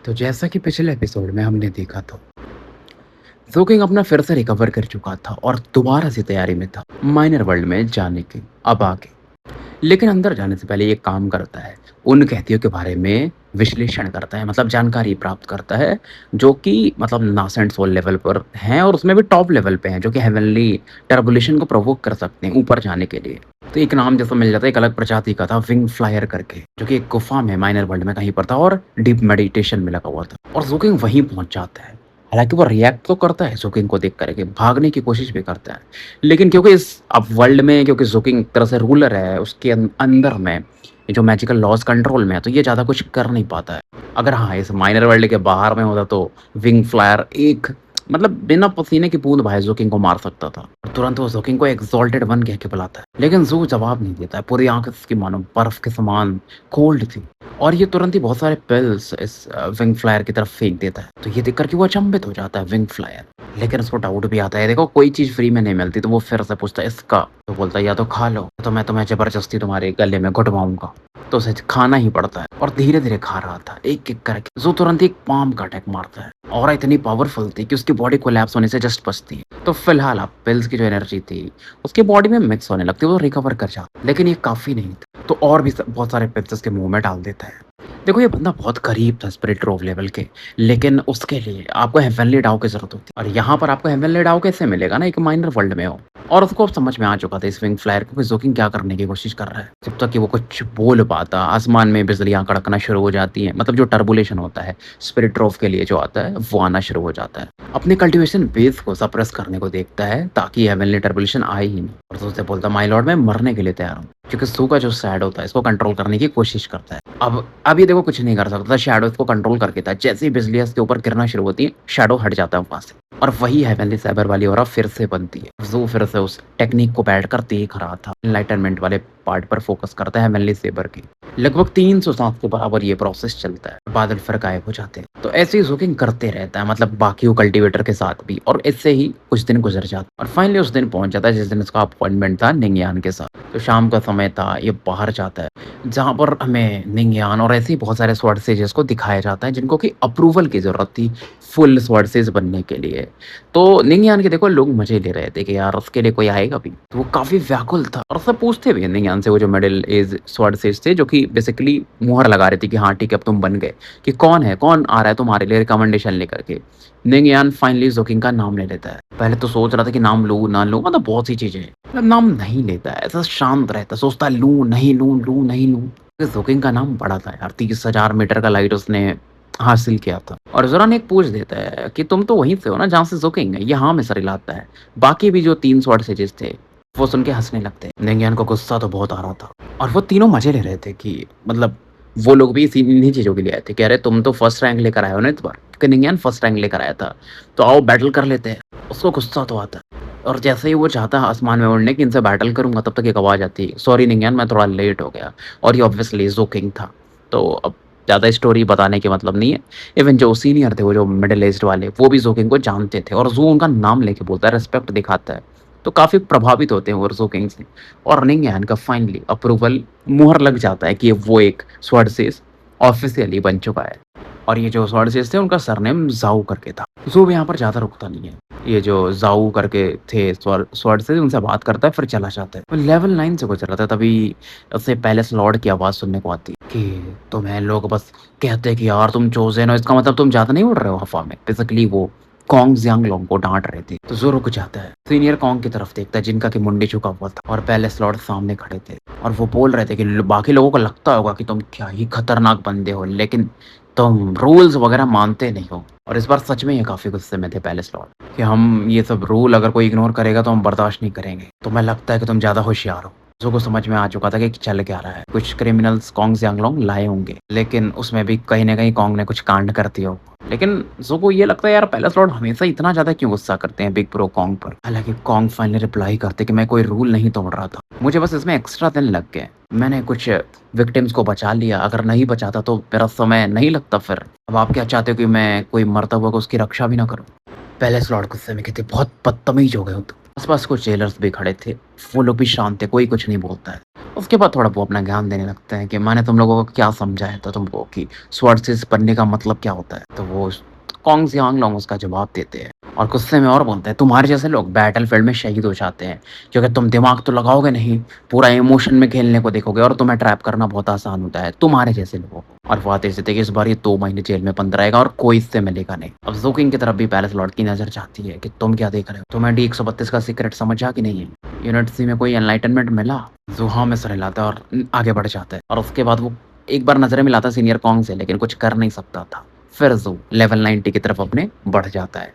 तो जैसा कि पिछले एपिसोड में हमने देखा था, ज़ोकिंग अपना फिर से रिकवर कर चुका था और दोबारा से तैयारी में था माइनर वर्ल्ड में जाने की। अब आगे लेकिन अंदर जाने से पहले ये काम करता है, उन कहतियों के बारे में विश्लेषण करता है, मतलब जानकारी प्राप्त करता है, जो कि मतलब नासा एंड सोल लेवल पर हैं और उसमें भी टॉप लेवल पे हैं, जो कि हेवनली टर्बुलेशन को प्रोवोक कर सकते हैं ऊपर जाने के लिए। तो एक नाम जैसा मिल जाता है, एक अलग प्रजाति का था विंग फ्लायर करके, जो कि एक गुफा में माइनर वर्ल्ड में कहीं पर था और डीप मेडिटेशन में लगा हुआ था और ज़ोकिंग वहीं पहुंच जाता है। हालाँकि वो रिएक्ट तो करता है ज़ोकिंग को देख कर के, भागने की कोशिश भी करता है। लेकिन क्योंकि इस अब वर्ल्ड में क्योंकि ज़ोकिंग एक तरह से रूलर है, उसके अंदर में ये जो मैजिकल लॉज़ कंट्रोल में है, तो ये ज़्यादा कुछ कर नहीं पाता है। अगर हाँ, इस माइनर वर्ल्ड के बाहर में होता तो विंग फ्लायर एक मतलब बिना पसीने की बूंद बहाए ज़ोकिंग को मार सकता था। और तुरंत वो ज़ोकिंग को एक्सॉल्टेड वन कह के बुलाता है। लेकिन ज़ू जवाब नहीं देता है, पूरी आँख उसकी मानो बर्फ़ के समान कोल्ड थी। और ये तुरंत ही बहुत सारे पिल्स इस विंग फ्लायर की तरफ फेंक देता है। तो ये देख कर के वो अचंभित हो जाता है विंग फ्लायर। लेकिन उसको डाउट भी आता है, देखो कोई चीज़ फ्री में नहीं मिलती, तो वो फिर से पूछता है इसका? तो बोलता है या तो खा लो, तो मैं तुम्हें ज़बरदस्ती तुम्हारे गले में घुटवाऊँगा। तो उसे खाना ही पड़ता है और धीरे-धीरे खा रहा था, एक-एक करके। ज़ू तुरंत एक पाम का अटैक मारता है। ऑरा इतनी पावरफुल थी कि उसकी बॉडी कोलैप्स होने से जस्ट बचती है। तो फिलहाल अब पिल्स की जो एनर्जी थी, उसकी बॉडी में मिक्स होने लगती है, वो रिकवर कर जाता है। लेकिन ये काफ़ी नहीं था, तो और भी बहुत सारे पिल्स उसके मुँह में डाल देता है। देखो ये बंदा बहुत करीब था स्पिरिट रोव लेवल के, लेकिन उसके लिए आपको हेवनली डाउ की ज़रूरत होती है और यहाँ पर आपको हेवनली डाउ कैसे मिलेगा ना, एक माइनर वर्ल्ड में हो। और उसको अब समझ में आ चुका था इस विंग फ्लायर को कि ज़ोकिंग क्या करने की कोशिश कर रहा है। जब तक कि वो कुछ बोल पाता, आसमान में बिजलियाँ कड़कना शुरू हो जाती हैं, मतलब जो टर्बुलेशन होता है स्पिरिट रोव के लिए जो आता है, वो आना शुरू हो जाता है। अपने कल्टीवेशन बेस को सप्रेस करने को देखता है ताकि हेवनली टर्बुलेशन आए ही नहीं। और तो उससे बोलता माय लॉर्ड मैं मरने के लिए तैयार हूँ, क्योंकि सू का जो शैडो था इसको कंट्रोल करने की कोशिश करता है। अब ये देखो कुछ नहीं कर सकता, शैडो इसको कंट्रोल करके था। जैसे ही बिजलियाँ इसके ऊपर गिरना शुरू होती है, शैडो हट जाता है वहाँ से और वही हेवनली साइबर वाली ऑरा फिर से बनती है। ज़ू फिर से उस टेक्निक को बैठकर देख रहा था। एनलाइटनमेंट वाले पार्ट पर फोकस करता है हेवनली सेबर के। लगभग 300 सांस के बराबर ये प्रोसेस चलता है। बादल फिर गायब हो जाते हैं। तो ऐसे ही ज़ोकिंग करते रहता है, मतलब बाकी कल्टीवेटर के साथ भी, और इससे ही कुछ दिन गुजर जाते हैं और फाइनली उस दिन पहुंच जाता है जिस दिन उसका अपॉइंटमेंट था निंगयान के साथ। तो शाम का समय था, ये बाहर जाता है जहाँ पर हमें निंगयान और ऐसे ही बहुत सारे स्वॉर्ड सेजेस को दिखाया जाता है जिनको कि अप्रूवल की ज़रूरत थी फुल स्वॉर्ड सेज बनने के लिए। तो निंगयान के देखो लोग मज़े ले रहे थे कि यार उसके लिए कोई आएगा भी। तो वो काफ़ी व्याकुल था और सब पूछते भी हैं निंगयान से, वो जो मिडिल एज स्वॉर्ड सेज थे जो कि बेसिकली मुहर लगा रहे थे कि हाँ ठीक है अब तुम बन गए, कि कौन है, कौन आ रहा है तुम्हारे लिए रिकमेंडेशन लेकर के। निंगयान फाइनली ज़ोकिंग का नाम ले लेता है। पहले तो सोच रहा था कि नाम लूँ ना लूँ, मतलब बहुत सी चीज़ें हैं। मतलब नाम नहीं लेता है, ऐसा शांत रहता है, सोचता है लूँ, नहीं लूँ, लूँ, नहीं लूँ। ज़ोकिंग का नाम बड़ा था यार, 30,000 मीटर का लाइट उसने हासिल किया था। और ज़ोरान एक पूछ देता है कि तुम तो वहीं से हो ना जहाँ से ज़ोकिंग है? ये हाँ में सर हिलाता है। बाकी भी जो 3 स्वॉर्ड सेजेस थे, वो सुन के हँसने लगते हैं। निंगयान को गुस्सा तो बहुत आ रहा था और वो तीनों मज़े ले रहे थे कि मतलब वो लोग भी इन्हीं चीज़ों के लिए आए थे। कह रहे तुम तो फर्स्ट रैंक लेकर आए हो ना इस बार, क्योंकि निंगयान फर्स्ट रैंक लेकर आया था। तो आओ बैटल कर लेते हैं। उसको गुस्सा तो आता है और जैसे ही वो चाहता है आसमान में उड़ने की इनसे बैटल करूँगा, तब तक एक आवाज़ आती है, सॉरी निंगयान मैं थोड़ा लेट हो गया। और ये ऑब्वियसली ज़ोकिंग था। तो अब ज़्यादा स्टोरी बताने के मतलब नहीं है। इवन जो सीनियर थे, वो जो मिडल एज्ड वाले, वो भी ज़ोकिंग को जानते थे और ज़ू उनका नाम लेके बोलता है, रिस्पेक्ट दिखाता है। तो काफ़ी प्रभावित होते हैं वो ज़ोकिंग से और निंगयान का फाइनली अप्रूवल, मुहर लग जाता है कि वो एक स्वॉर्डसेस ऑफ़िशियली बन चुका है। और ये जो स्वॉर्डसेस थे उनका सरनेम ज़ाओ करके था। ज़ू भी यहाँ पर ज़्यादा रुकता नहीं है। ये जो ज़ाओ करके थे स्वॉर्डसेस, उनसे बात करता है फिर चला जाता है। वो लेवल 9 से गुज़र रहा था, तभी उसे पैलेस लॉर्ड की आवाज़ सुनने को आती है कि तुम्हें लोग बस कहते हैं कि यार तुम चोज़न हो, इसका मतलब तुम ज़्यादा नहीं उड़ रहे हो हवा में। बेसिकली वो कॉन्ग ज़ियांगलोंग को डाँट रहे थे। तो ज़ू रुक जाता है। सीनियर कॉन्ग की तरफ देखता है जिनका कि मुंडी झुका हुआ था और पैलेस लॉर्ड सामने खड़े थे और वो बोल रहे थे कि बाकी लोगों को लगता होगा कि तुम क्या ही खतरनाक बंदे हो, लेकिन तुम रूल्स वगैरह मानते नहीं हो। और इस बार सच में ये काफ़ी गुस्से में थे पैलेस लॉर्ड कि हम ये सब रूल अगर कोई इग्नोर करेगा तो हम बर्दाश्त नहीं करेंगे। तुम्हें लगता है कि तुम ज़्यादा होशियार हो। ज़ू को समझ में आ चुका था कि चल क्या रहा है। कुछ क्रिमिनल्स कॉन्ग ज़ियांगलोंग लाए होंगे, लेकिन उसमें भी कहीं न कहीं कॉन्ग ने कुछ कांड कर दिया होगा। लेकिन ज़ू को ये लगता है यार पैलेस लॉर्ड हमेशा इतना ज़्यादा क्यों गुस्सा करते हैं बिग ब्रो कॉन्ग पर। हालाँकि कॉन्ग फाइनली रिप्लाई करते कि मैं कोई रूल नहीं तोड़ रहा था। मुझे बस इसमें एक्स्ट्रा दिन लग गए। मैंने कुछ विक्टिम्स को बचा लिया, अगर नहीं बचाता तो मेरा समय नहीं लगता फिर। अब आप क्या चाहते हो कि मैं कोई मरता हुआ को उसकी रक्षा भी ना करूँ? पैलेस लॉर्ड गुस्से में कहते बहुत बदतमीज हो गए हो तुम। आसपास कुछ जेलर्स भी खड़े थे, वो लोग भी शांत थे, कोई कुछ नहीं बोलता है। उसके बाद थोड़ा वो अपना ज्ञान देने लगते हैं कि मैंने तुम लोगों को क्या समझाया था तुमको कि स्वॉर्ड्स बनने का मतलब क्या होता है? तो वो कॉन्ग जियांग लोंग उसका जवाब देते हैं और गुस्से में और बोलते हैं, तुम्हारे जैसे लोग बैटलफील्ड में शहीद हो जाते हैं क्योंकि तुम दिमाग तो लगाओगे नहीं, पूरा इमोशन में खेलने को देखोगे और तुम्हें ट्रैप करना बहुत आसान होता है तुम्हारे जैसे लोगों को। और वो आते थे कि इस बार ये 2 महीने जेल में बंद रहेगा और कोई इससे मिलेगा नहीं। अब ज़ोकिंग की तरफ भी पैलेस लॉर्ड की नज़र जाती है कि तुम क्या देख रहे हो? तुम्हें डी 132 का सीक्रेट समझा कि नहीं है? यूनिट सी में कोई एनलाइटनमेंट मिला? ज़ो हाँ में सर हिलाता है और आगे बढ़ जाता है और उसके बाद वो एक बार नज़रें मिलाता है सीनियर कॉन्ग से, लेकिन कुछ कर नहीं सकता था। फिर ज़ो लेवल 90 की तरफ अपने बढ़ जाता है।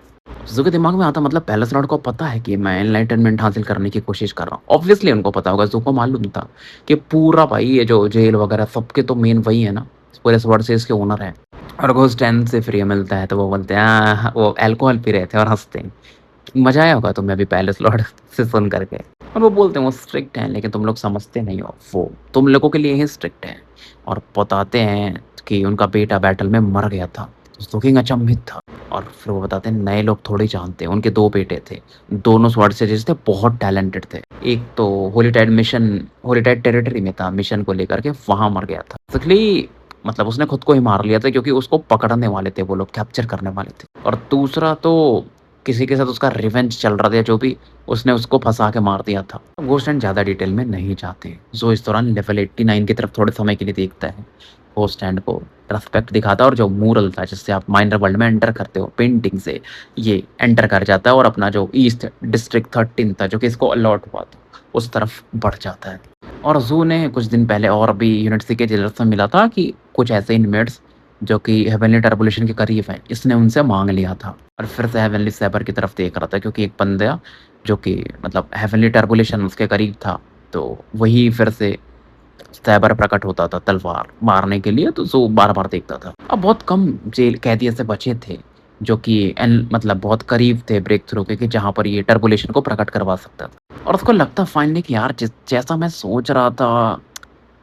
ज़ो के दिमाग में आता मतलब पैलेस लॉर्ड को पता है कि मैं एनलाइटनमेंट हासिल करने की कोशिश कर रहा हूँ। ऑब्वियसली उनको पता होगा, ज़ो को मालूम था कि पूरा भाई ये जो जेल वगैरह सबके तो मेन वही है ना, पूरे स्वर्डसेस के ओनर हैं। और घोस्ट 10 से फ्री मिलता है तो वो बोलते हैं वो अल्कोहल पी रहे थे और हँसते हैं। मज़ा आया होगा तुम्हें अभी पैलेस लॉर्ड से सुन करके। और वो बोलते हैं वो स्ट्रिक्ट हैं लेकिन तुम लोग समझते नहीं हो, वो तुम लोगों के लिए ही स्ट्रिक्ट हैं। और बताते हैं कि उनका बेटा बैटल में मर गया था। तो सुकिंग अचंभित था और फिर वो बताते हैं नए लोग थोड़ी जानते हैं, उनके 2 बेटे थे। दोनों स्वॉर्ड सेजेस थे, बहुत टैलेंटेड थे। एक तो होलीटाइड टेरिटरी में था मिशन को लेकर के, वहाँ मर गया था। बेसिकली मतलब उसने खुद को ही मार लिया था क्योंकि उसको पकड़ने वाले थे वो लोग, कैप्चर करने वाले थे। और दूसरा तो किसी के साथ उसका रिवेंज चल रहा था, जो भी उसने उसको फँसा के मार दिया था। घोस्ट एंड ज़्यादा डिटेल में नहीं जाते। ज़ो इस दौरान लेवल 89 की तरफ थोड़े समय के लिए देखता है। घोस्ट एंड को रेस्पेक्ट दिखाता है और जो म्यूरल था जिससे आप माइनर वर्ल्ड में एंटर करते हो पेंटिंग से, ये एंटर कर जाता है और अपना जो ईस्ट डिस्ट्रिक्ट 13 था जो कि इसको अलॉट हुआ था, उस तरफ बढ़ जाता है। और ज़ू ने कुछ दिन पहले और भी यूनिट सी के जेलर से मिला था कि कुछ ऐसे इनमेट्स जो कि हेवनली टर्बुलेशन के करीब हैं, इसने उनसे माँग लिया था। और फिर से हेवनली सैबर की तरफ देख रहा था क्योंकि एक बंदा जो कि मतलब हेवनली टर्बुलेशन उसके करीब था, तो वही फिर से सैबर प्रकट होता था तलवार मारने के लिए, तो ज़ो बार-बार देखता था। अब बहुत कम जेल कैदी ऐसे बचे थे जो कि मतलब बहुत करीब थे ब्रेक थ्रू के कि जहाँ पर ये टर्बुलेशन को प्रकट करवा सकता था। और उसको लगता फाइनली कि यार जैसा मैं सोच रहा था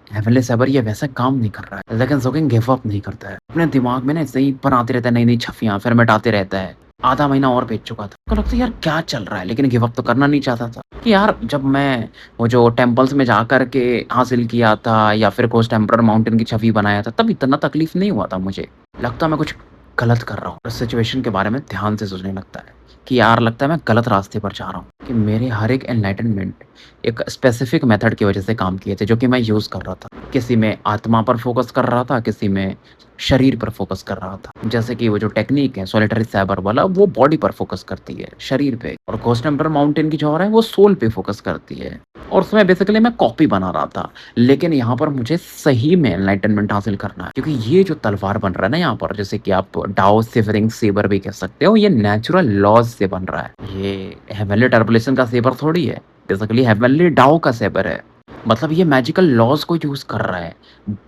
हेवनली सैबर ये वैसा काम नहीं कर रहा है। लेकिन ज़ोकिंग गिव अप नहीं करता है। अपने दिमाग में ना ऐसे ही बनाते रहता है नई-नई छवियाँ, फिर मिटाते रहता है। आधा महीना और बीत चुका था। उसको लगता है यार क्या चल रहा है? लेकिन गिव अप तो करना नहीं चाहता था कि यार जब मैं वो जो टेम्पल्स में जा कर के हासिल किया था या फिर घोस्ट एम्परर माउंटेन की छवि बनाया था, तब इतना तकलीफ नहीं हुआ था मुझे। लगता मैं कुछ गलत कर रहा हूँ। उस सिचुएशन के बारे में ध्यान से सोचने लगता है कि यार लगता है मैं गलत रास्ते पर जा रहा हूँ कि मेरे हर एक एनलाइटनमेंट एक स्पेसिफिक मेथड की वजह से काम किए थे जो कि मैं यूज़ कर रहा था। किसी में आत्मा पर फ़ोकस कर रहा था, किसी में शरीर पर फ़ोकस कर रहा था। जैसे कि वो जो टेक्नीक है सॉलिटरी सैबर वाला वो बॉडी पर फ़ोकस करती है, शरीर पे। और घोस्ट एम्परर माउंटेन की जो और है वो सोल पे फ़ोकस करती है। और उसमें बेसिकली मैं कॉपी बना रहा था। लेकिन यहाँ पर मुझे सही में एनलाइटनमेंट हासिल करना है क्योंकि ये जो तलवार बन रहा है ना यहाँ पर, जैसे कि आप डाओ सिवरिंग सेबर भी कह सकते हो, ये नेचुरल लॉज़ से बन रहा है। ये हेवनली टर्बुलेशन का सेबर थोड़ी है, बेसिकली हेवनली डाओ का सेबर है। मतलब ये मैजिकल लॉज़ को यूज़ कर रहा है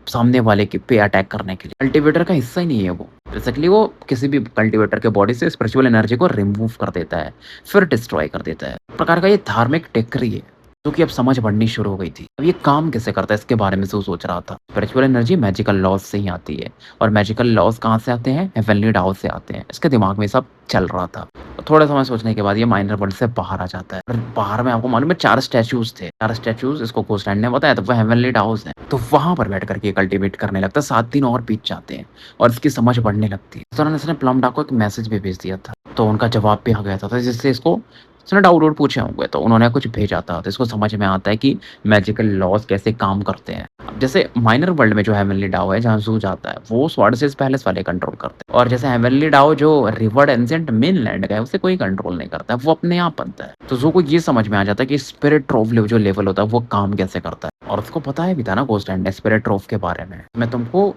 सामने वाले के पे अटैक करने के लिए। कल्टीवेटर का हिस्सा ही नहीं है वो। बेसिकली वो किसी भी कल्टीवेटर के बॉडी से स्पिरिचुअल एनर्जी को रिमूव कर देता है, फिर डिस्ट्रॉय कर देता है। एक प्रकार का ये धार्मिक टेक्री है जो कि अब समझ बढ़नी शुरू हो गई थी। अब ये काम कैसे करता है इसके बारे में सोच रहा था। स्पिरिचुअल एनर्जी मैजिकल लॉज़ से ही आती है और मैजिकल लॉज़ कहाँ से आते हैं? हेवनली डाओ से आते हैं। इसके दिमाग में सब चल रहा था। थोड़े समय सोचने के बाद ये माइनर वर्ल्ड से बाहर आ जाता है और बाहर में आपको मालूम है 4 स्टैच्यूज़ थे। 4 स्टैच्यूज़ इसको घोस्ट लैंड ने बताया, तो वो हेवनली डाओस हैं। तो वहाँ पर बैठ कर के कल्टीवेट करने लगता है। 7 दिन और बीत जाते हैं और इसकी समझ बढ़ने लगती है। इस दौरान इसने प्लम डॉग को एक मैसेज भी भेज दिया था, तो उनका जवाब भी आ गया था, जिससे इसको उसने डाउट पूछे होंगे तो उन्होंने कुछ भेजा था, तो इसको समझ में आता है कि मैजिकल लॉज़ कैसे काम करते हैं। अब जैसे माइनर वर्ल्ड में जो हेवनली डाओ है जहाँ ज़ू जाता है वो स्वॉर्डसेस पैलेस वाले कंट्रोल करते हैं और जैसे हेवनली डाओ जो रिवर्ड एंशिएंट मेनलैंड का है उसे कोई कंट्रोल नहीं करता है, वो अपने आप बनता है। तो ज़ू को ये समझ में आ जाता है कि स्पिरिट ट्रोव जो लेवल होता है वो काम कैसे करता है और उसको पता है भी था ना घोस्ट लैंड ने स्पिरिट ट्रोव के बारे में। मैं तुमको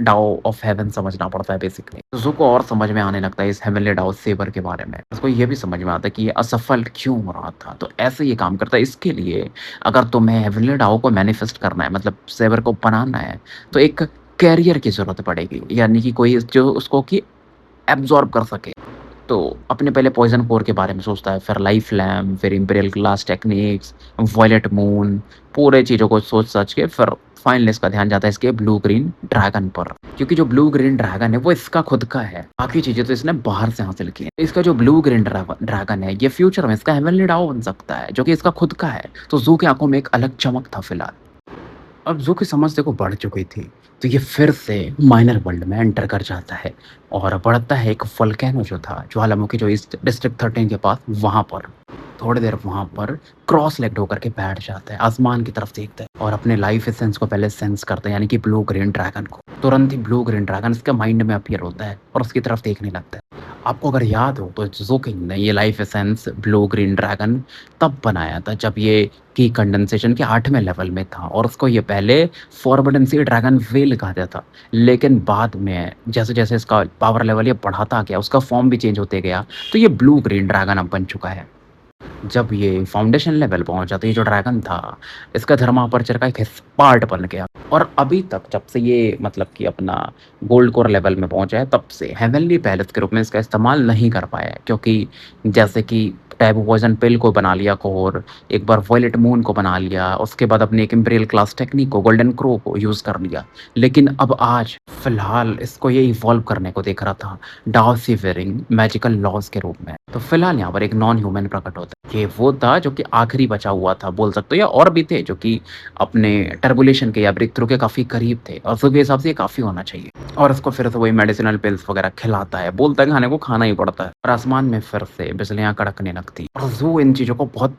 डाओ ऑफ हेवन समझना पड़ता है बेसिकली। तो ज़ू को और समझ में आने लगता है इस हेवनली डाओ सेबर के बारे में। उसको ये भी समझ में आता है कि ये असफल क्यों हो रहा था, तो ऐसे ये काम करता है। इसके लिए अगर तुम्हें हेवनली डाओ को मैनिफेस्ट करना है, मतलब सेबर को बनाना है, तो एक कैरियर की ज़रूरत पड़ेगी, यानी कि कोई जो उसको कि एब्ज़ॉर्ब कर सके। तो अपने पहले पॉइज़न कोर के बारे में सोचता है, फिर लाइफ लैम्प, फिर Imperial Glass Techniques, Violet Moon, पूरे चीज़ों को सोच-साच के फिर फाइनली इसका ध्यान जाता है इसके ब्लू ग्रीन ड्रैगन पर। क्योंकि जो ब्लू ग्रीन ड्रैगन है वो इसका खुद का है, बाकी चीज़ें तो इसने बाहर से हासिल की हैं। इसका जो ब्लू ग्रीन ड्रैगन है ये फ्यूचर में इसका हेवनली डाओ बन सकता है जो कि इसका खुद का है। तो ज़ू की आँखों में एक अलग चमक था फिलहाल। अब ज़ू की समझ देखो बढ़ चुकी थी, तो ये फिर से माइनर वर्ल्ड में एंटर कर जाता है और बढ़ता है एक वोल्केनो जो था, ज्वालामुखी जो इस डिस्ट्रिक्ट 13 के पास वहाँ पर। थोड़ी देर वहाँ पर क्रॉस लेग्ड होकर के बैठ जाता है, आसमान की तरफ देखता है और अपने लाइफ एसेंस को पहले सेंस करता है, यानी कि ब्लू ग्रीन ड्रैगन को। तुरंत ही ब्लू ग्रीन ड्रैगन इसके माइंड में अपीयर होता है और उसकी तरफ देखने लगता है। आपको अगर याद हो तो ज़ोकिंग ने ये life essence blue green dragon तब बनाया था जब ये की कंडेंसेशन के 8वें लेवल में था और उसको ये पहले फॉरबिडन सी ड्रैगन व्हेल कहा था। लेकिन बाद में जैसे-जैसे इसका पावर लेवल ये बढ़ाता गया, उसका फॉर्म भी चेंज होते गया, तो ये ब्लू ग्रीन ड्रैगन अब बन चुका है। जब ये फाउंडेशन लेवल पहुँचा तो ये जो ड्रैगन था, इसका धर्मापर्चर का एक पार्ट बन गया और अभी तक जब से ये मतलब कि अपना गोल्ड कोर लेवल में पहुँचा है, तब से हेवनली पैलेस के रूप में इसका इस्तेमाल नहीं कर पाया है। क्योंकि जैसे कि टैबू पॉइज़न पिल को बना लिया कोर, एक बार वॉयलेट मून को बना लिया, उसके बाद अपनी एक इम्पीरियल क्लास टेक्निक को, गोल्डन क्रो को यूज़ कर लिया। लेकिन अब आज फ़िलहाल इसको ये इवॉल्व करने को देख रहा था, डाओ सीवेरिंग मैजिकल लॉज़ के रूप में। तो फ़िलहाल यहाँ पर एक नॉन ह्यूमन प्रकट होता है। ये वो था जो कि आखिरी बचा हुआ था बोल सकते हो, या और भी थे जो कि अपने टर्बुलेशन के या ब्रेक थ्रू के काफ़ी करीब थे और उसके हिसाब से ये काफ़ी होना चाहिए। और इसको फिर से वही मेडिसिनल पिल्स वगैरह खिलाता है, बोलता है खाने को खाना ही पड़ता है और आसमान में फिर से बिजलियाँ कड़कने लगती हैं। और ज़ू इन चीज़ों को बहुत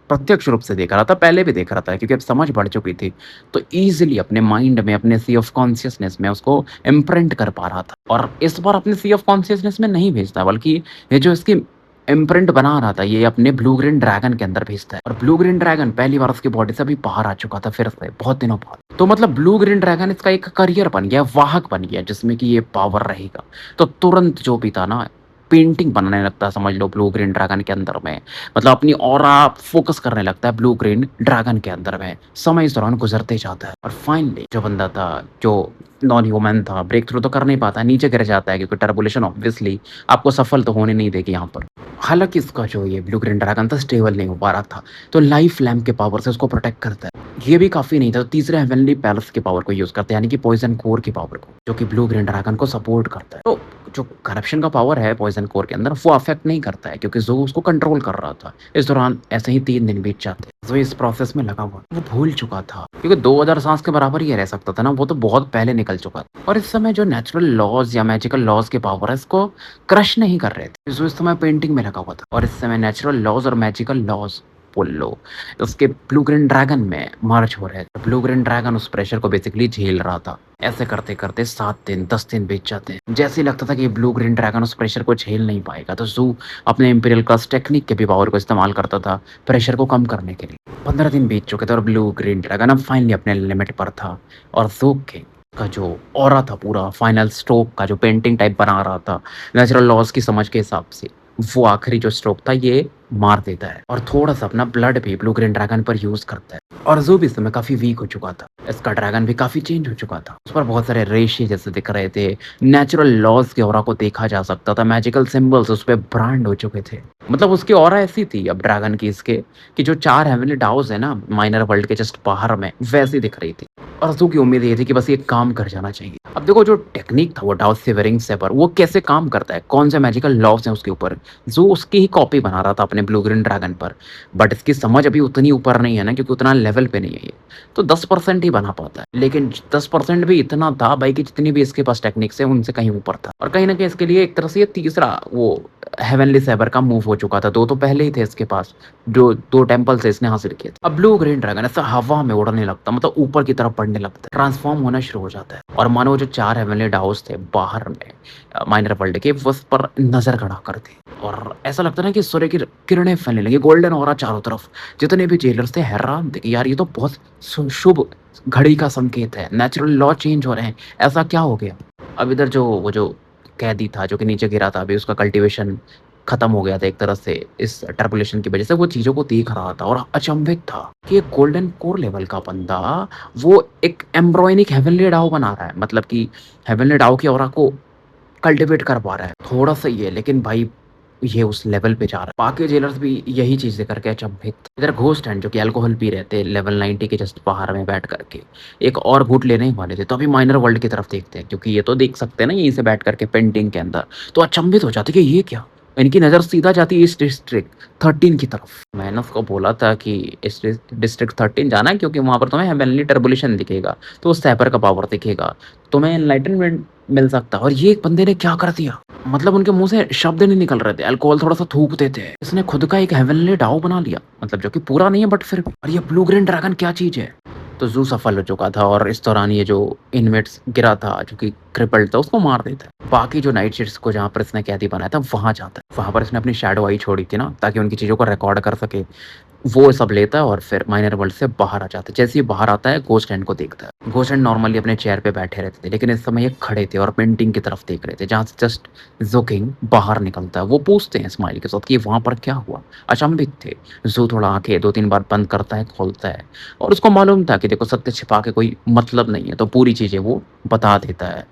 प्रत्यक्ष रूप से देख रहा था, पहले भी देख रहा था क्योंकि अब समझ बढ़ चुकी थी, तो ईज़िली अपने माइंड में, अपने सी ऑफ कॉन्शियसनेस में उसको इम्प्रिंट कर पा रहा था। और इस बार अपने सी ऑफ कॉन्शियसनेस में नहीं भेजता, बल्कि ये जो इसकी इम्प्रिंट बना रहा था, ये अपने ब्लू ग्रीन ड्रैगन के अंदर भेजता है। और ब्लू ग्रीन ड्रैगन पहली बार उसकी बॉडी से अभी बाहर आ चुका था फिर से, बहुत दिनों बाद। तो मतलब ब्लू ग्रीन ड्रैगन इसका एक करियर बन गया, वाहक बन गया, जिसमें कि ये पावर रहेगा। तो तुरंत जो भी था ना, पेंटिंग बनाने लगता है समझ लो ब्लू ग्रीन ड्रैगन के अंदर में। मतलब अपनी ऑरा फ़ोकस करने लगता है ब्लू ग्रीन ड्रैगन के अंदर में। समय इस दौरान गुज़रते जाता है और फाइनली जो बंदा था, जो नॉन ह्यूमन था, ब्रेक थ्रू तो कर नहीं पाता, नीचे गिर जाता है क्योंकि टर्बुलेशन ऑब्वियसली आपको सफल तो होने नहीं देगी यहाँ पर। हालाँकि इसका जो ये ब्लू ग्रीन ड्रैगन था, स्टेबल नहीं हो पा रहा था, तो लाइफ लैम्प के पावर से उसको प्रोटेक्ट करता है। ये भी काफ़ी नहीं था, तो तीसरे हेवनली पैलेस की पावर को यूज़ करता है, यानी कि पॉइज़न कोर की पावर को, जो कि ब्लू ग्रीन ड्रैगन को सपोर्ट करता है। तो जो करप्शन का पावर है पॉइज़न कोर के अंदर, वो अफ़ेक्ट नहीं करता है क्योंकि ज़ो उसको कंट्रोल कर रहा था। इस दौरान ऐसे ही 3 दिन बीत जाते हैं। ज़ो इस प्रोसेस में लगा हुआ, वो भूल चुका था क्योंकि 2000 सांस के बराबर ही रह सकता था ना, वो तो बहुत पहले निकल चुका था। और इस समय जो नेचुरल लॉज़ या मैजिकल लॉज़ के पावर है, इसको क्रश नहीं कर रहे थे। ज़ो इस समय पेंटिंग में लगा हुआ था और इस समय नेचुरल लॉज़ और मैजिकल लॉज़ बोल लो, उसके ब्लू ग्रीन ड्रैगन में मर्ज हो रहे थे। ब्लू ग्रीन ड्रैगन उस प्रेशर को बेसिकली झेल रहा था। ऐसे करते-करते 7 दिन, 10 दिन बीत जाते हैं। जैसे ही लगता था कि ब्लू ग्रीन ड्रैगन उस प्रेशर को झेल नहीं पाएगा, तो ज़ू अपने इम्पीरियल क्लास टेक्निक के भी पावर को इस्तेमाल करता था, प्रेशर को कम करने के लिए। 15 दिन बीत चुके थे और ब्लू ग्रीन ड्रैगन अब फाइनली अपने लिमिट पर था और ज़ू किंग का जो ऑरा था, पूरा फाइनल स्ट्रोक का जो पेंटिंग टाइप बना रहा था, नेचुरल लॉज़ की समझ के हिसाब से, वो आखिरी जो स्ट्रोक था ये मार देता है और थोड़ा-सा अपना ब्लड भी ब्लू ग्रीन ड्रैगन पर यूज़ करता है। और ज़ू भी इस समय काफ़ी वीक हो चुका था। इसका ड्रैगन भी काफ़ी चेंज हो चुका था। उस पर बहुत सारे रेशे जैसे दिख रहे थे। नेचुरल लॉज़ के ऑरा को देखा जा सकता था। मैजिकल सिंबल्स उस पे ब्रांड हो चुके थे। मतलब उसकी ऑरा ऐसी थी अब ड्रैगन की इसके, कि जो 4 हेवनली डाउस है ना माइनर वर्ल्ड के जस्ट बाहर में, वैसी दिख रही थी। और ज़ू की उम्मीद ये थी कि बस ये काम कर जाना चाहिए। अब देखो जो टेक्निक था वो डाउ सिवरिंग सेपर, वो कैसे काम करता है, कौन से मैजिकल लॉज़ हैं उसके ऊपर। ज़ू उसकी ही कॉपी बना रहा था अपने ब्लू ग्रीन ड्रैगन पर। बट इसकी समझ अभी उतनी ऊपर नहीं है ना, क्योंकि उतना लेवल पे नहीं है ये। तो 10% ही बना पाता है। लेकिन 10% भी इतना था भाई कि जितनी भी इसके पास टेक्निक्स है उनसे कहीं ऊपर था। और कहीं न कहीं इसके लिए एक तरह से ये तीसरा वो हेवनली सेबर का मूव हो चुका था। 2 तो पहले ही थे इसके पास, जो 2 टेम्पल से इसने हासिल किए थे। अब ब्लू ग्रीन ड्रैगन ऐसा हवा में उड़ने लगता, मतलब ऊपर की तरफ बढ़ने लगता है, ट्रांसफॉर्म होना शुरू हो जाता है। और मानो जो 4 हेवनली डाउस थे बाहर में माइनर वर्ल्ड के, वो उस पर नज़र गड़ा करते और ऐसा लगता है ना कि सूर्य की किरणें फैलने लगी, गोल्डन ऑरा चारों तरफ। जितने भी जेलर्स थे हैरान थे कि यार ये तो बहुत शुभ घड़ी का संकेत है, नेचुरल लॉ चेंज हो रहे हैं, ऐसा क्या हो गया? अब इधर जो वो जो कैदी था जो कि नीचे गिरा था, अभी उसका कल्टीवेशन खत्म हो गया था एक तरह से इस टर्बुलेशन की वजह से, वो चीज़ों को देख रहा था और अचंभित था कि एक गोल्डन कोर लेवल का बंदा वो एक एम्ब्रॉयनिक हेवनली डाउ बना रहा है, मतलब कि हेवनली डाउ की ऑरा को कल्टिवेट कर पा रहा है। थोड़ा सा ही है लेकिन भाई ये उस लेवल पे जा रहा है। बाकी जेलर्स भी यही चीज़ें करके अचंभित। इधर घोस्ट हैं जो कि अल्कोहल पी रहे थे लेवल 90 के जस्ट बाहर में बैठ करके, एक और घूंट लेने ही वाले थे। तो अभी माइनर वर्ल्ड की तरफ देखते हैं क्योंकि ये तो देख सकते हैं ना यहीं से बैठ करके पेंटिंग के अंदर, तो अचंभित हो जाते कि ये क्या? इनकी नज़र सीधा जाती है इस डिस्ट्रिक्ट 13 की तरफ। मैंने उसको बोला था कि इस डिस्ट्रिक्ट 13 जाना है क्योंकि वहाँ पर तुम्हें हेवनली टर्बुलेशन दिखेगा, तो उस सैपर का पावर दिखेगा, तुम्हें एनलाइटनमेंट मिल सकता है। और ये एक बंदे ने क्या कर दिया, मतलब उनके मुँह से शब्द नहीं निकल रहे थे, अल्कोहल थोड़ा-सा थूकते थे। इसने खुद का एक हेवनली डाउ बना लिया, मतलब जो कि पूरा नहीं है बट फिर भी। और ये ब्लू ग्रीन ड्रैगन क्या चीज़ है? तो ज़ू सफल हो चुका था और इस दौरान ये जो इन्वेट्स गिरा था, जो कि क्रिपल्ड था, उसको मार देता है। बाकी जो नाइट शिफ्ट्स को जहाँ पर इसने कैदी बनाया था, वहाँ जाता है। वहाँ पर इसने अपनी शैडो आई छोड़ी थी ना, ताकि उनकी चीज़ों को रिकॉर्ड कर सके। वो सब लेता है और फिर माइनर वर्ल्ड से बाहर आ जाता है। जैसे ही बाहर आता है, घोस्ट हैंड को देखता है। घोस्ट हैंड नॉर्मली अपने चेयर पे बैठे रहते थे, लेकिन इस समय ये खड़े थे और पेंटिंग की तरफ देख रहे थे, जहाँ से जस्ट ज़ू किंग बाहर निकलता है। वो पूछते हैं स्माइल के साथ कि वहाँ पर क्या हुआ? अचंभित थे। ज़ू थोड़ा आँखें 2-3 बार बंद करता है, खोलता है और उसको मालूम था कि देखो सत्य छिपा के कोई मतलब नहीं है, तो पूरी चीज़ें वो बता देता है।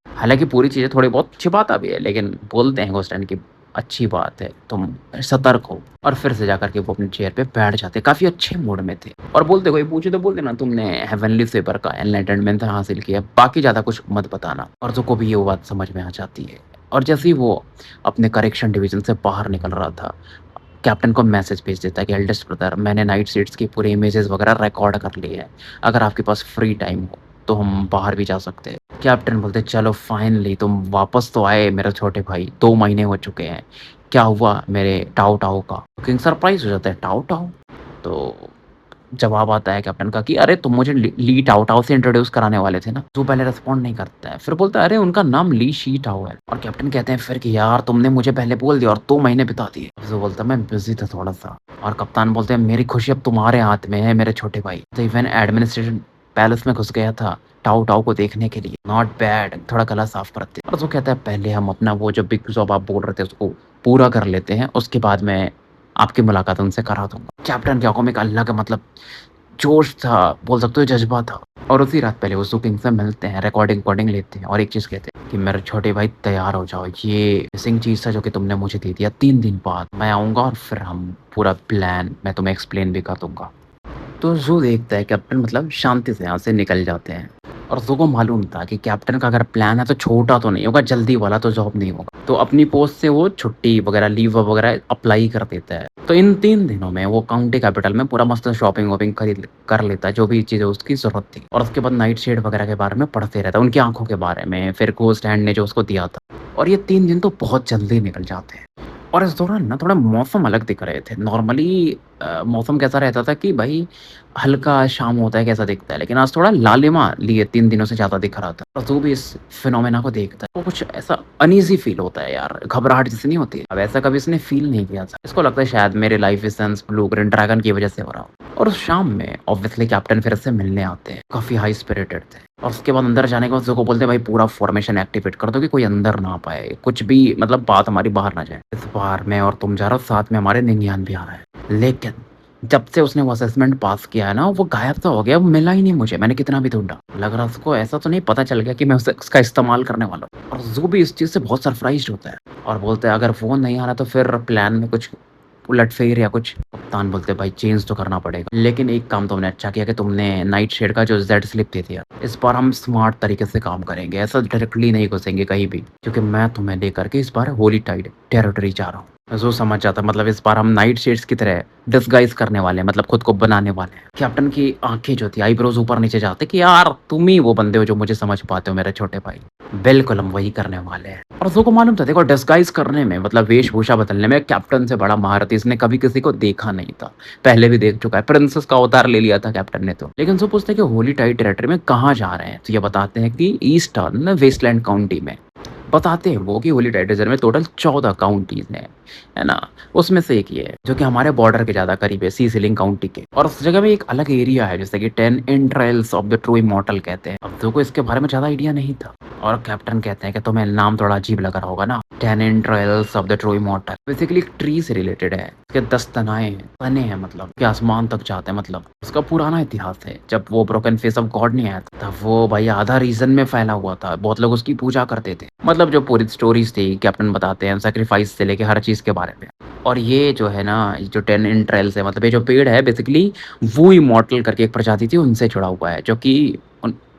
हालाँकि पूरी चीज़ें थोड़ी बहुत छिपाता भी है, लेकिन बोलते हैं घोस्ट की अच्छी बात है, तुम सतर्क हो। और फिर से जाकर के वो अपनी चेयर पे बैठ जाते, काफ़ी अच्छे मूड में थे। और बोलते कोई पूछे तो बोल देना तुमने हेवनली स्वीपर का एनलाइटनमेंट हासिल किया, बाकी ज़्यादा कुछ मत बताना। और ज़ो को भी ये वो बात समझ में आ जाती है। और जैसे ही वो अपने करेक्शन डिवीज़न से बाहर निकल रहा था, कैप्टन को मैसेज भेज देता है कि एल्डेस्ट ब्रदर, मैंने नाइट सीट्स की पूरी इमेजेस वगैरह रिकॉर्ड कर ली है। अगर आपके पास फ्री टाइम हो तो हम बाहर भी जा सकते हैं। कैप्टन बोलते चलो फाइनली तुम वापस तो आए मेरे छोटे भाई, 2 महीने हो चुके हैं। क्या हुआ मेरे टाओ टाओ का? किंग सरप्राइज़ हो जाता है, टाओ टाओ? तो जवाब आता है कैप्टन का कि अरे तुम मुझे ली टाओ टाओ से इंट्रोड्यूस कराने वाले थे ना। तो पहले रिस्पॉन्ड नहीं करता है, फिर बोलता है अरे उनका नाम ली शी टाओ है। और कैप्टन कहते हैं फिर कि यार तुमने मुझे पहले बोल दिया और 2 महीने बिता दिए। तो बोलता है मैं बिजी था थोड़ा सा। और कप्तान बोलते हैं मेरी खुशी अब तुम्हारे हाथ में है मेरे छोटे भाई। तो इवन एडमिनिस्ट्रेशन पैलेस में घुस गया था टाओ टाओ को देखने के लिए। नॉट बैड, थोड़ा गला साफ करते। और तो कहता है पहले हम अपना वो जो बिग जॉब आप बोल रहे थे उसको पूरा कर लेते हैं, उसके बाद मैं आपकी मुलाकात उनसे करा दूंगा। कैप्टन की आंखों में एक अलग मतलब जोश था, बोल सकते हो जज़्बा था। और उसी रात पहले वो सुकिंग से मिलते हैं, रिकॉर्डिंग लेते हैं और एक चीज़ कहते हैं कि मेरे छोटे भाई तैयार हो जाओ, ये मिसिंग चीज़ था जो कि तुमने मुझे दे दिया। 3 दिन बाद मैं आऊँगा और फिर हम पूरा प्लान मैं तुम्हें एक्सप्लेन भी कर दूँगा। तो ज़ू देखता है कैप्टन मतलब शांति से यहाँ से निकल जाते हैं। और ज़ू को मालूम था कि कैप्टन का अगर प्लान है तो छोटा तो नहीं होगा, जल्दी वाला तो जॉब नहीं होगा। तो अपनी पोस्ट से वो छुट्टी वगैरह लीव वगैरह अप्लाई कर देता है। तो इन 3 दिनों में वो काउंटी कैपिटल में पूरा मस्त शॉपिंग-वॉपिंग खरीद कर लेता है, जो भी चीज़ें उसकी ज़रूरत थी। और उसके बाद नाइट शेड वगैरह के बारे में पढ़ते रहता है, उनकी आँखों के बारे में, फिर घोस्ट हैंड ने जो उसको दिया था। और ये 3 दिन तो बहुत जल्दी निकल जाते हैं। और इस दौरान ना थोड़ा मौसम अलग दिख रहे थे। नॉर्मली मौसम कैसा रहता था कि भाई हल्का शाम होता है कैसा दिखता है, लेकिन आज थोड़ा लालिमा लिए 3 दिनों से ज़्यादा दिख रहा था। और जो भी इस फिनोमेना को देखता है, वो कुछ ऐसा अनईज़ी फ़ील होता है यार, घबराहट जैसी नहीं होती है। अब ऐसा कभी इसने फ़ील नहीं किया था। इसको लगता है शायद मेरे life essence blue green dragon की वज़ह से हो रहा हो। और उस शाम में ऑब्वियसली कैप्टन फिर से मिलने आते हैं, काफ़ी हाई स्पिरिटेड थे। और उसके बाद अंदर जाने के बाद ज़ो बोलते हैं भाई पूरा फॉर्मेशन एक्टिवेट कर दो कि कोई अंदर ना आ पाए, कुछ भी मतलब बात हमारी बाहर ना जाए। इस बार मैं और तुम जा रहा हो, साथ में हमारे निंगियान भी आ रहा है। लेकिन जब से उसने वो असेसमेंट पास किया है ना, वो गायब तो हो गया, वो मिला ही नहीं मुझे, मैंने कितना भी ढूँढा। लग रहा उसको ऐसा तो नहीं पता चल गया कि मैं उसे उसका इस्तेमाल करने वाला हूँ। और ज़ो भी इस चीज़ से बहुत सरप्राइज़्ड होता है और बोलता है अगर वो नहीं आ रहा तो फिर प्लान में कुछ उलट-फेर या कुछ। कप्तान बोलते हैं भाई चेंज तो करना पड़ेगा। लेकिन एक काम तुमने अच्छा किया कि तुमने नाइट शेड का जो ज़ेड स्लिप दे दिया। इस बार हम स्मार्ट तरीके से काम करेंगे, ऐसा डायरेक्टली नहीं घुसेंगे कहीं भी, क्योंकि मैं तुम्हें लेकर के इस बार होली टाइड टेरिटरी जा रहा हूँ। ज़ो समझ जाता है मतलब इस बार हम नाइट शेड्स की तरह डिस्गाइज़ करने वाले हैं, मतलब खुद को बनाने वाले हैं। कैप्टन की आँखें जो थी आईब्रोज़ ऊपर-नीचे जाते कि यार तुम ही वो बंदे हो जो मुझे समझ पाते हो मेरे छोटे भाई। बिल्कुल हम वही करने वाले हैं। और ज़ो को मालूम था देखो डिस्गाइज़ करने में मतलब वेशभूषा बदलने में कैप्टन से बड़ा महारथी इसने कभी किसी को देखा नहीं था। पहले भी देख चुका है, प्रिंसेस का अवतार ले लिया था कैप्टन ने तो। लेकिन ज़ो पूछता है कि होली टाइड टेरिटरी में कहाँ जा रहे हैं? तो ये बताते हैं कि ईस्टर्न वेस्टलैंड काउंटी में। बताते हैं वो कि होली टाइड रिजर्व में टोटल 14 काउंटीज़ हैं, है ना? उसमें से एक ये है, जो कि हमारे बॉर्डर के ज़्यादा करीब है, सी सीलिंग काउंटी के। और उस जगह में एक अलग एरिया है, जैसे कि 10 entrails of the true immortal कहते हैं। अब देखो इसके बारे में ज़्यादा आइडिया नहीं था। और कैप्टन कहते हैं कि तुम्हें नाम थोड़ा अजीब लग रहा होगा ना, 10 entrails of the true immortal. Basically एक ट्री से रिलेटेड है। इसके 10 तनाएँ हैं, तने हैं मतलब कि आसमान तक जाते हैं मतलब। उसका पुराना इतिहास है, जब वो ब्रोकन फेस ऑफ गॉड नहीं आया था, तब वो भाई आधा रीजन में फैला हुआ था। बहुत लोग उसकी पूजा करते थे। मतलब जो पूरी स्टोरीज़ थी कैप्टन बताते हैं, सैक्रिफाइस से लेके हर चीज़ के बारे में। और ये जो है ना, ये जो 10 एंट्रेल्स है मतलब ये जो पेड़ है बेसिकली वो इमॉर्टल करके एक प्रजाति थी उनसे जुड़ा हुआ है, जो कि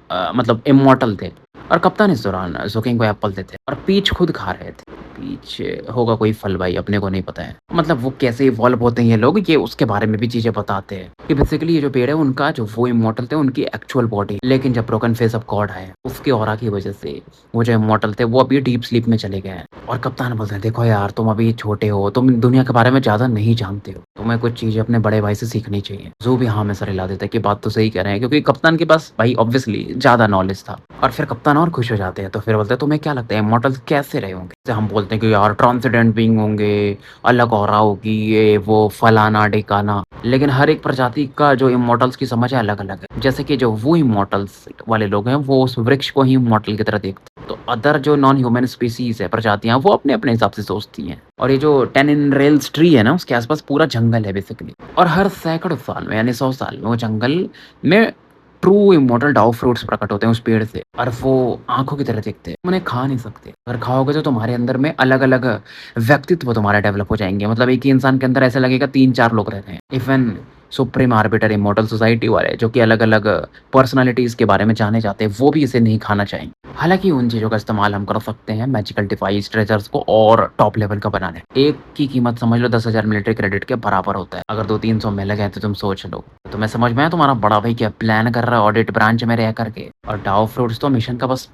मतलब इमॉर्टल थे। और कप्तान इस दौरान जोकिंग को एप्पल देते हैं और पीच खुद खा रहे थे। पीच होगा कोई फल भाई, अपने को नहीं पता है। मतलब वो कैसे इवॉल्व होते हैं ये लोग, ये उसके बारे में भी चीज़ें बताते हैं कि बेसिकली ये जो पेड़ है उनका जो वो इमॉर्टल थे उनकी एक्चुअल बॉडी, लेकिन जब ब्रोकन फेस ऑफ गॉड आए उसके ऑरा की वजह से वो जो इमॉर्टल थे वो अभी डीप स्लीप में चले गए हैं। और कप्तान बोलते हैं देखो यार, तुम अभी छोटे हो, तुम दुनिया के बारे में ज़्यादा नहीं जानते हो, तुम्हें कुछ चीज़ें अपने बड़े भाई से सीखनी चाहिए। जो भी हाँ में सर हिला देता है कि बात तो सही कह रहे हैं, क्योंकि कप्तान के पास भाई ऑब्वियसली ज़्यादा नॉलेज था। और फिर कप्तान और खुश हो जाते हैं, तो फिर बोलते हैं तुम्हें क्या लगता है इमॉर्टल्स कैसे रहे होंगे? जैसे हम बोलते हैं कि यार ट्रांसेंडेंट बीइंग होंगे, अलग ऑरा होगी, ये वो फलाना ढिकाना, लेकिन हर एक प्रजाति का जो इमॉर्टल्स की समझ है अलग-अलग है। जैसे कि जो वो इमॉर्टल्स वाले लोग हैं वो उस वृक्ष को ही इमॉर्टल की तरह देखते हैं। तो अदर जो नॉन ह्यूमन स्पीशीज़ है, प्रजातियाँ, वो अपने-अपने हिसाब से सोचती हैं। और ये जो टेनिनरेल्स ट्री है ना, उसके आस-पास पूरा जंगल है बेसिकली। और हर सैकड़ों साल में यानी 100 साल में वो जंगल में ट्रू इमॉर्टल डाउ फ्रूट्स प्रकट होते हैं उस पेड़ से, और वो आँखों की तरह दिखते हैं। तुम उन्हें खा नहीं सकते। अगर खाओगे तो तुम्हारे अंदर में अलग-अलग व्यक्तित्व तुम्हारे डेवलप हो जाएँगे। मतलब एक ही इंसान के अंदर ऐसा लगेगा 3-4 लोग रह रहे हैं। Even Supreme Arbiter Immortal Society वाले जो कि अलग-अलग पर्सनैलिटीज़ के बारे में जाने जाते हैं, वो भी इसे नहीं खाना चाहेंगे। हालाँकि उन चीज़ों का इस्तेमाल हम कर सकते हैं मैजिकल डिवाइस ट्रेजर्स को और टॉप लेवल का बनाने। एक की कीमत समझ लो 10,000 मिलिट्री क्रेडिट के बराबर होता है। अगर 200-300 मिल गए तो तुम सोच लो। तो मैं समझ में आया तुम्हारा बड़ा भाई क्या प्लान कर रहा है ऑडिट ब्रांच में रह करके। और डाओ फ्रूट्स तो मिशन का बस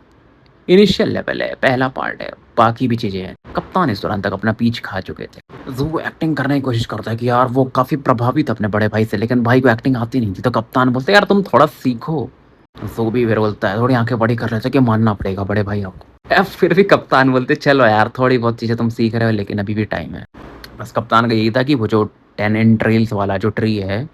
इनिशियल लेवल है, पहला पार्ट है, बाकी भी चीज़ें हैं। कप्तान इस दौरान तक अपना पीछ खा चुके थे। ज़ू एक्टिंग करने की कोशिश करता है कि यार वो काफ़ी प्रभावित अपने बड़े भाई से, लेकिन भाई को एक्टिंग आती नहीं थी। तो कप्तान बोलते हैं यार तुम थोड़ा सीखो। ज़ू भी फिर बोलता है, थोड़ी आँखें बड़ी कर लेते कि मानना पड़ेगा बड़े भाई आपको। फिर भी कप्तान बोलते चलो यार थोड़ी बहुत चीज़ें तुम सीख रहे हो, लेकिन अभी भी टाइम है। बस कप्तान का यही था कि वो जो टेनेंट ट्रेल्स वाला जो ट्री है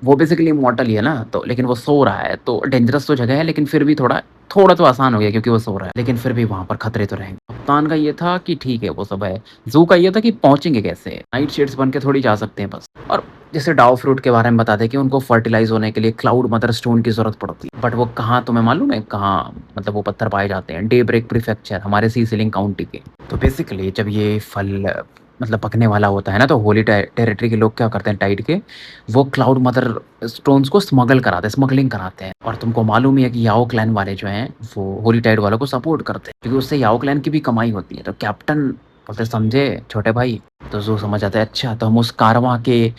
वो बेसिकली इमॉर्टल ही है ना, तो लेकिन वो सो रहा है, तो डेंजरस तो जगह है, लेकिन फिर भी थोड़ा थोड़ा तो आसान हो गया क्योंकि वो सो रहा है, लेकिन फिर भी वहाँ पर खतरे तो रहेंगे। कप्तान का ये था कि ठीक है वो सब है, ज़ू का ये था कि पहुँचेंगे कैसे? नाइट शेड्स बन के थोड़ी जा सकते हैं बस। और जैसे डाओ फ्रूट के बारे में बता दें कि उनको फर्टिलाइज़ होने के लिए क्लाउड मदर स्टोन की ज़रूरत पड़ती है। बट वो कहाँ तुम्हें मालूम है कहाँ, मतलब वो पत्थर पाए जाते हैं? डेब्रेक प्रीफेक्चर, हमारे सीसिलिंग काउंटी के। तो बेसिकली जब ये फल मतलब पकने वाला होता है ना, तो होली टेरिटरी के लोग क्या करते हैं टाइड के, वो क्लाउड मदर स्टोन्स को स्मगलिंग कराते हैं। और तुमको मालूम ही है कि याओ क्लैन वाले जो हैं वो होली टाइड वालों को सपोर्ट करते हैं, क्योंकि उससे याओ क्लैन की भी कमाई होती है। तो कैप्टन बोलते समझे छोटे भाई? तो जो समझ आता है अच्छा, तो हम उस कारवां के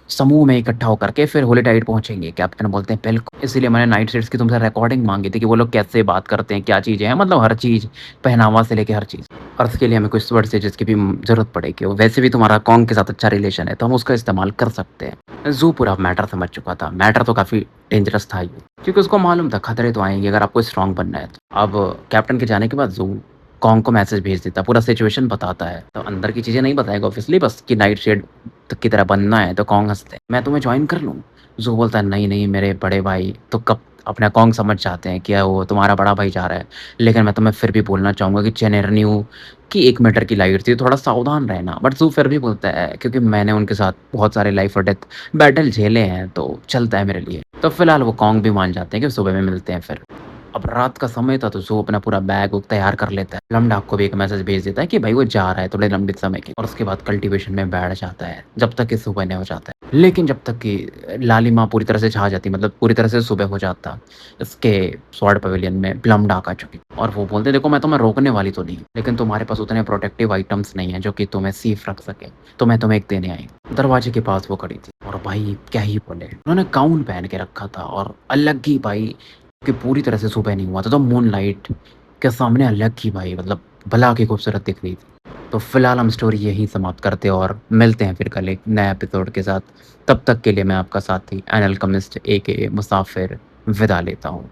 समूह में इकट्ठा होकर के फिर होली टाइड पहुंचेंगे। कैप्टन बोलते हैं बिल्कुल, इसीलिए मैंने नाइट शेड्स की तुमसे रिकॉर्डिंग मांगी थी कि वो लोग कैसे बात करते हैं, क्या चीज़ें हैं, मतलब हर चीज़, पहनावा से लेके हर चीज़। और उसके लिए हमें कुछ वर्ड से जिसकी भी ज़रूरत पड़ेगी। वैसे भी तुम्हारा कॉन्ग के साथ अच्छा रिलेशन है, तो हम उसका इस्तेमाल कर सकते हैं। ज़ू पूरा मैटर समझ चुका था। मैटर तो काफ़ी डेंजरस था ये, क्योंकि उसको मालूम था खतरे तो आएँगे अगर आपको स्ट्रॉन्ग बनना है तो। अब कैप्टन के जाने के बाद ज़ू कॉन्ग को मैसेज भेज देता, पूरा सिचुएशन बताता है। तो अंदर की चीज़ें नहीं बताएगा ऑब्वियसली, बस कि नाइट शेड की तरह बनना है। तो कॉन्ग हँसते हैं, मैं तुम्हें जॉइन कर लूँ? ज़ू बोलता है नहीं, नहीं मेरे बड़े भाई तो कब अपना कॉन्ग समझ जाते हैं कि वो तुम्हारा बड़ा भाई जा रहा है। लेकिन मैं तुम्हें फिर भी बोलना चाहूँगा कि चेनेरन्यू की 1 मीटर की लाइट थी, थोड़ा सावधान रहना। बट ज़ू फिर भी बोलता है क्योंकि मैंने उनके साथ बहुत सारे लाइफ और डेथ बैटल झेले हैं, तो चलता है मेरे लिए। तो फिलहाल वो कॉन्ग भी मान जाते हैं कि सुबह में मिलते हैं फिर। अब रात का समय था तो ज़ू अपना पूरा बैग वूग तैयार कर लेता है। लमडाक को भी एक मैसेज भेज देता है कि भाई वो जा रहा है थोड़े लंबे समय के, और उसके बाद कल्टीवेशन में बैठ जाता है जब तक कि सुबह नहीं हो जाता है। लेकिन जब तक कि लालिमा पूरी तरह से छा जाती, मतलब पूरी तरह से सुबह हो जाता, इसके स्वॉर्ड पवेलियन में प्लमडाक आ चुकी। और वो बोलते देखो मैं तुम्हें रोकने वाली तो नहीं, लेकिन तुम्हारे पास उतने प्रोटेक्टिव आइटम्स नहीं है जो कि तुम्हें सेफ रख सके, तो मैं तुम्हें एक देने आई। दरवाजे के पास वो खड़ी थी और भाई क्या ही बोले, उन्होंने गाउन पहन के रखा था और अलग ही भाई कि पूरी तरह से सुबह नहीं हुआ था, तो मूनलाइट के सामने अलग ही भाई मतलब भला की खूबसूरत दिख रही थी। तो फिलहाल हम स्टोरी यहीं समाप्त करते हैं और मिलते हैं फिर कल एक नए एपिसोड के साथ। तब तक के लिए मैं आपका साथी एन अल्केमिस्ट AKA मुसाफिर विदा लेता हूँ।